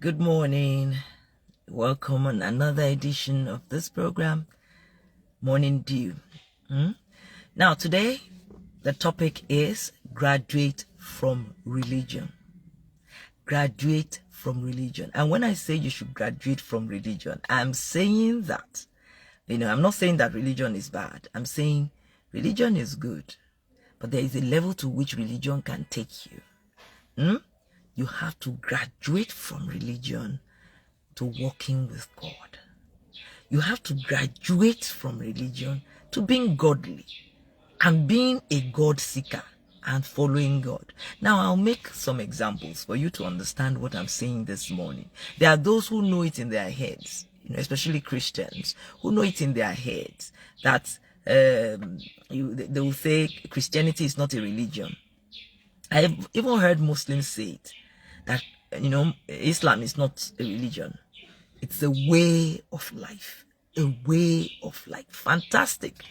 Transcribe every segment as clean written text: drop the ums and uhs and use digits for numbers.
Good morning. Welcome on another edition of this program, Morning Dew. Now, today, the topic is graduate from religion. Graduate from religion. And when I say you should graduate from religion, I'm saying that, I'm not saying that religion is bad. I'm saying religion is good. But there is a level to which religion can take you. You have to graduate from religion to walking with God. You have to graduate from religion to being godly and being a God seeker and following God. Now, I'll make some examples for you to understand what I'm saying this morning. There are those who know it in their heads, especially Christians, who know it in their heads that they will say Christianity is not a religion. I've even heard Muslims say it, that, Islam is not a religion. It's a way of life. A way of life. Fantastic.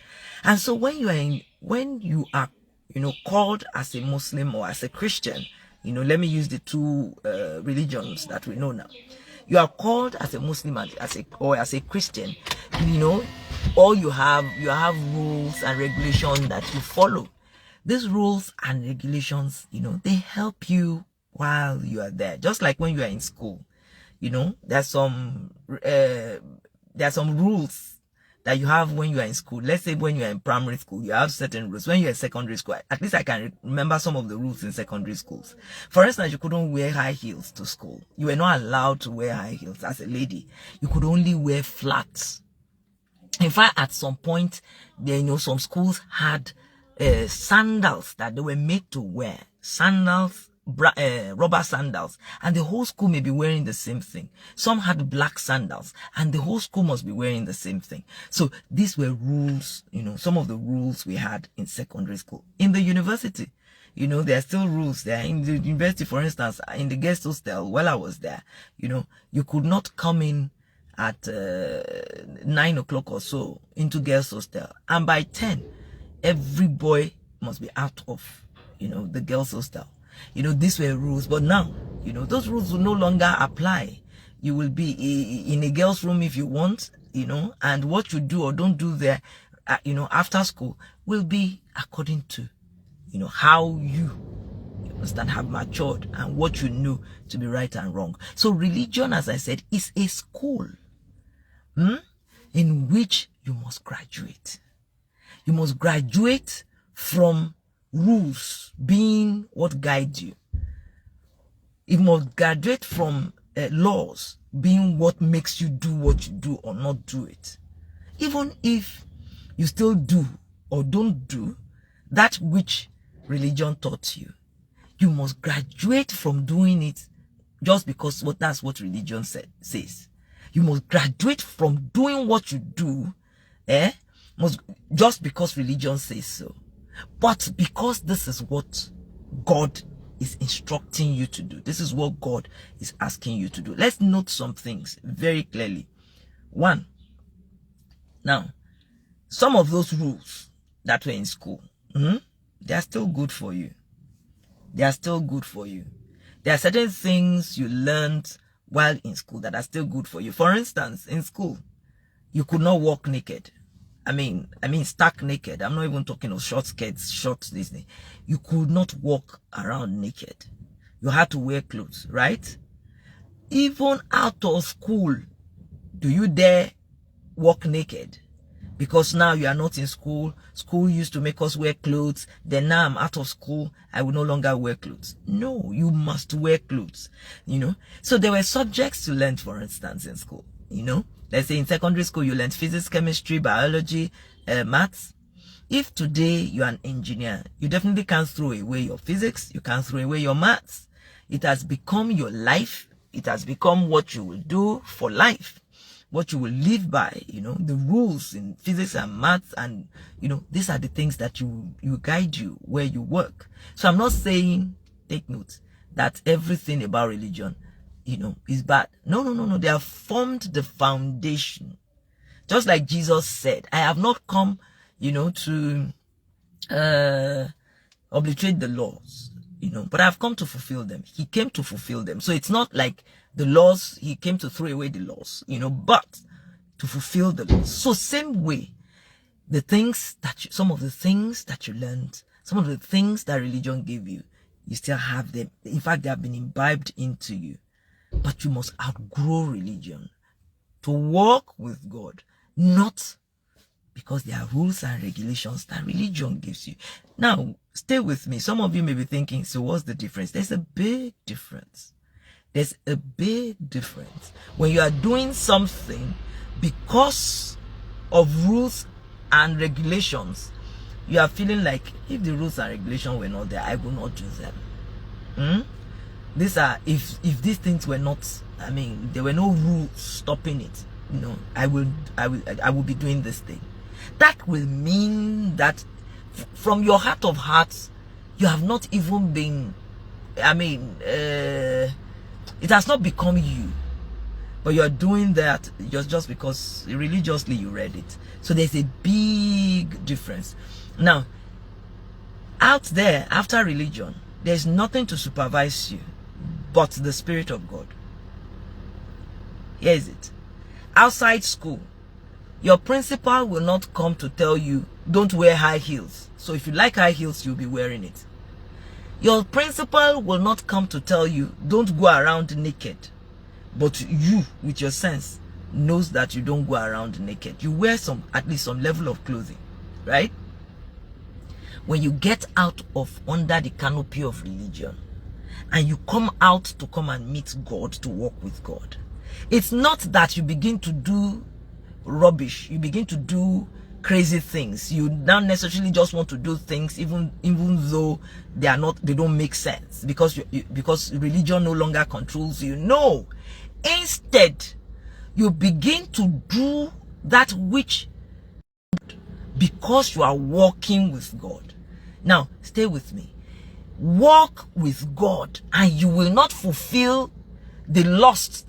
And so when you are called as a Muslim or as a Christian, let me use the two religions that we know now. You are called as a Muslim as a Christian, all you have rules and regulations that you follow. These rules and regulations, they help you while you are there. Just like when you are in school, there's some rules that you have when you are in school. Let's say when you are in primary school, you have certain rules. When you're in secondary school, at least I can remember some of the rules in secondary schools. For instance, you couldn't wear high heels to school. You were not allowed to wear high heels as a lady. You could only wear flats. In fact, at some point, some schools had sandals that they were made to wear. Sandals, rubber sandals, and the whole school may be wearing the same thing. Some had black sandals, and the whole school must be wearing the same thing. So these were rules, some of the rules we had in secondary school. In the university, there are still rules there. In the university, for instance, in the guest hostel, while I was there, you could not come in at 9 o'clock or so into girls hostel, and by 10 every boy must be out of the girls hostel. These were rules, but now those rules will no longer apply. You will be in a girls room if you want, and what you do or don't do there after school will be according to how you understand, have matured, and what you know to be right and wrong. So religion, as I said, is a school in which you must graduate. You must graduate from rules being what guides you. You must graduate from laws being what makes you do what you do or not do it. Even if you still do or don't do that which religion taught you, you must graduate from doing it just because that's what religion says. You must graduate from doing what you do just because religion says so. But because this is what God is instructing you to do, this is what God is asking you to do. Let's note some things very clearly. One, now, some of those rules that were in school, they are still good for you. They are still good for you. There are certain things you learned while in school that are still good for you. For instance, in school, you could not walk naked. I mean, stark naked. I'm not even talking of short skirts, shorts, Disney. You could not walk around naked. You had to wear clothes, right? Even out of school, do you dare walk naked? Because now you are not in school. School used to make us wear clothes. Then now I'm out of school. I will no longer wear clothes. No, you must wear clothes, So there were subjects to learn, for instance, in school, Let's say in secondary school, you learned physics, chemistry, biology, maths. If today you're an engineer, you definitely can't throw away your physics. You can't throw away your maths. It has become your life. It has become what you will do for life, what you will live by, the rules in physics and maths. And, these are the things that you guide you where you work. So I'm not saying, take note, that everything about religion is bad. No. They have formed the foundation. Just like Jesus said, I have not come, to obliterate the laws. but I've come to fulfill them. He came to fulfill them. So it's not like the laws, he came to throw away the laws, but to fulfill the laws. So same way, some of the things that you learned, some of the things that religion gave you, you still have them. In fact, they have been imbibed into you. But you must outgrow religion to walk with God, not because there are rules and regulations that religion gives you. Now, stay with me. Some of you may be thinking, so what's the difference? There's a big difference. There's a big difference. When you are doing something because of rules and regulations, you are feeling like, if the rules and regulations were not there, I will not do them. These are, if these things were not, there were no rules stopping it, I will be doing this thing. That will mean that from your heart of hearts, you have not even been, it has not become you, but you're doing that just because religiously you read it. So there's a big difference. Now, out there, after religion, there's nothing to supervise you but the Spirit of God. Here is it. Outside school, your principal will not come to tell you, don't wear high heels. So if you like high heels, you'll be wearing it. Your principal will not come to tell you, don't go around naked. But you, with your sense, knows that you don't go around naked. You wear at least some level of clothing, right? When you get out of under the canopy of religion, and you come out to come and meet God, to walk with God, it's not that you begin to do rubbish, you begin to do crazy things. You don't necessarily just want to do things even though they don't make sense because religion no longer controls you. No, instead you begin to do that which, because you are walking with God. Now stay with me. Walk with God and you will not fulfill the lust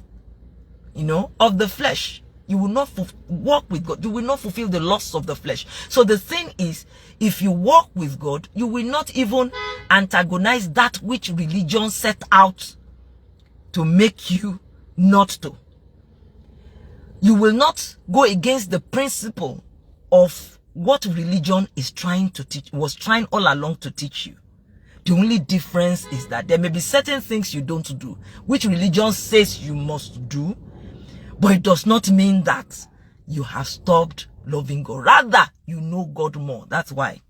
of the flesh. You will not walk with God. You will not fulfill the lusts of the flesh. So the thing is, if you walk with God, you will not even antagonize that which religion set out to make you not to. You will not go against the principle of what religion is trying to teach, was trying all along to teach you. The only difference is that there may be certain things you don't do, which religion says you must do, but it does not mean that you have stopped loving God. Rather, you know God more. That's why.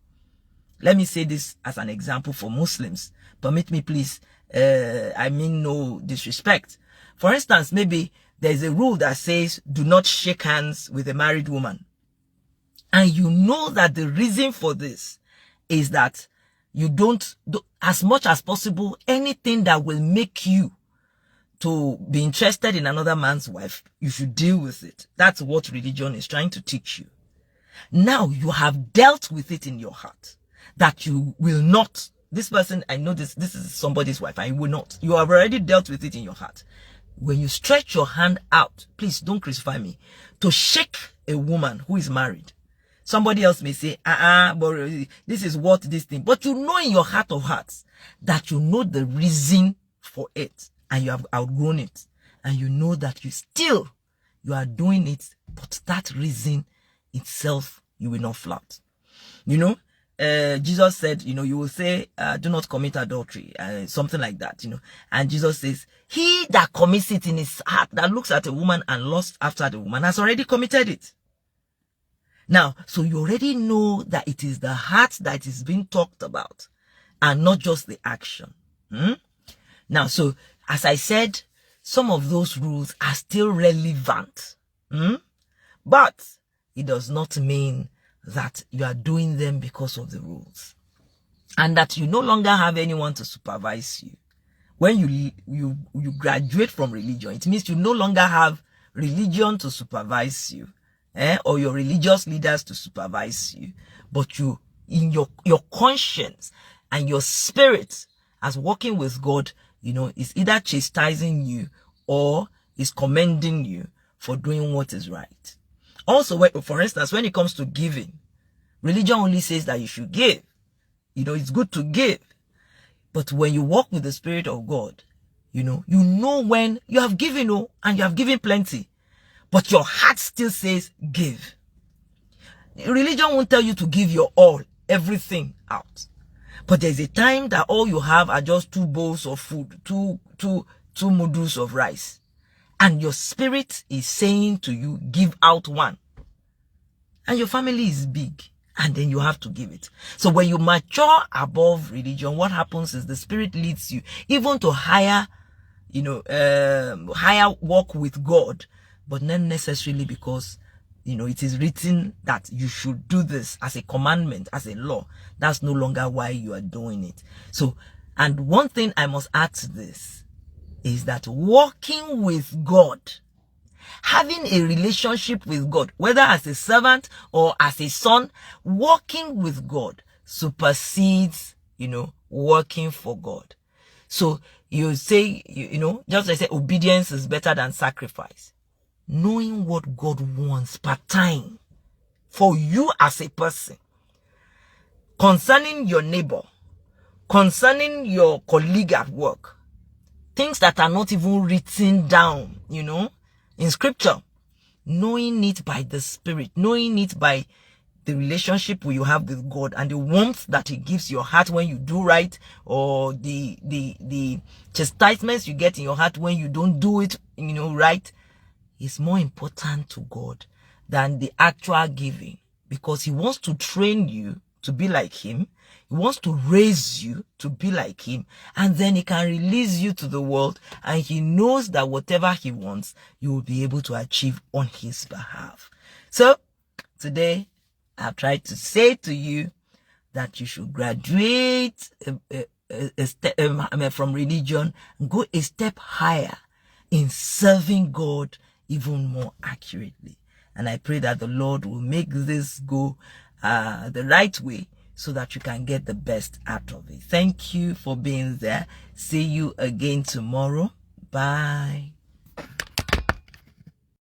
Let me say this as an example for Muslims. Permit me, please. I mean no disrespect. For instance, maybe there's a rule that says do not shake hands with a married woman. And you know that the reason for this is that you don't do, as much as possible, anything that will make you to be interested in another man's wife, you should deal with it. That's what religion is trying to teach you. Now you have dealt with it in your heart that you will not. This person, I know this is somebody's wife. I will not. You have already dealt with it in your heart. When you stretch your hand out, please don't crucify me, to shake a woman who is married. Somebody else may say, but this is what this thing. But you know in your heart of hearts that you know the reason for it and you have outgrown it. And you know that you are doing it, but that reason itself, you will not flout. Jesus said, you will say, do not commit adultery, something like that, And Jesus says, he that commits it in his heart, that looks at a woman and lusts after the woman, has already committed it. Now, so you already know that it is the heart that is being talked about and not just the action. Now, so as I said, some of those rules are still relevant. But it does not mean that you are doing them because of the rules and that you no longer have anyone to supervise you. When you graduate from religion, it means you no longer have religion to supervise you. Or your religious leaders to supervise you, but you, in your conscience and your spirit as walking with God, is either chastising you or is commending you for doing what is right. Also, for instance, when it comes to giving, religion only says that you should give. It's good to give. But when you walk with the Spirit of God, you know when you have given, and you have given plenty, but your heart still says give. Religion won't tell you to give your all, everything out. But there's a time that all you have are just 2 bowls of food, two noodles of rice. And your spirit is saying to you, give out 1. And your family is big. And then you have to give it. So when you mature above religion, what happens is the Spirit leads you even to higher, higher walk with God, but not necessarily because, it is written that you should do this as a commandment, as a law. That's no longer why you are doing it. So, and one thing I must add to this is that walking with God, having a relationship with God, whether as a servant or as a son, walking with God supersedes, working for God. So you say, just like I say, obedience is better than sacrifice. Knowing what God wants per time for you as a person, concerning your neighbor, concerning your colleague at work, things that are not even written down, in scripture, knowing it by the Spirit, knowing it by the relationship you have with God and the warmth that He gives your heart when you do right, or the chastisements you get in your heart when you don't do it, right, is more important to God than the actual giving, because He wants to train you to be like Him. He wants to raise you to be like Him, and then He can release you to the world, and He knows that whatever He wants, you will be able to achieve on His behalf. So today, I've tried to say to you that you should graduate a step from religion and go a step higher in serving God even more accurately. And I pray that the Lord will make this go the right way, so that you can get the best out of it. Thank you for being there. See you again tomorrow. Bye.